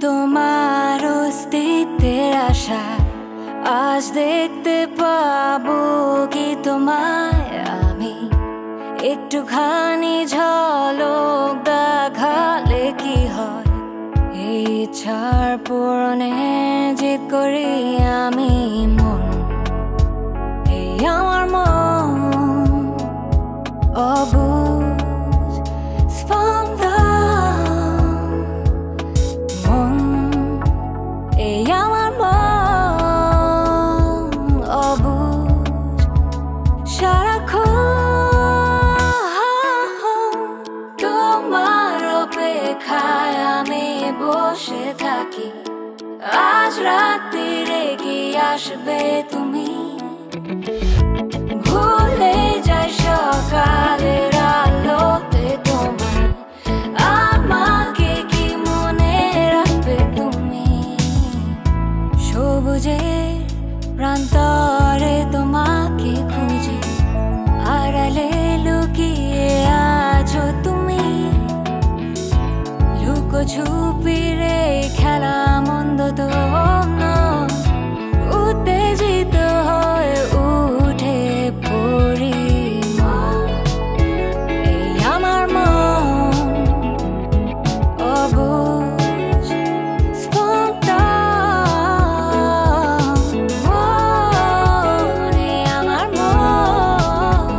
তোমার অস্তিত্বের আশা আজ দেখতে পাবো কি তোমায় আমি একটুখানি ঝলক দেখালে কি হয় এই ইচ্ছার পূরণে জিদ করি আমি মন এই আমার মন অবুঝ স্পন্দন মন এই আমার মন অবুঝ সারাক্ষণ তোমার অপেক্ষায় আমি বসে থাকি আজ রাত্রিরে কি আসবে তুমি ভুলে যাই সকালের আলোতে তোমার আমাকে কি মনে রাখবে তুমি সবুজের প্রান্তরে তোমাকে খুঁজি আড়ালে লুকিয়ে আছো তুমি লুকোছুপিরে খেলা মন্দ তো উত্তেজিত হয়ে উঠে পড়ি এই আমার মন অবুঝ স্পন্দন এই আমার মন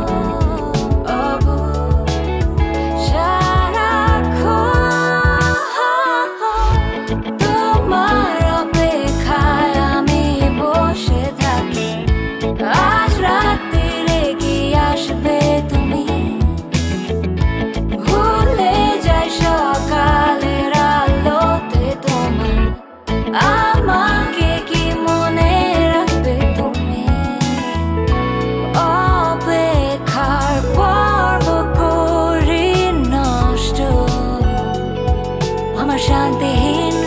অবুঝ সারাক্ষণ তোমার অপেক্ষায় আমি বসে থাকি আজ রাত্রিরে কি আসবে তুমি ভুলে যাই সকালের আলোতে তোমার আমাকে কি মনে রাখবে তুমি অপেক্ষার পর্ব করি নষ্ট আমার শান্তিহীন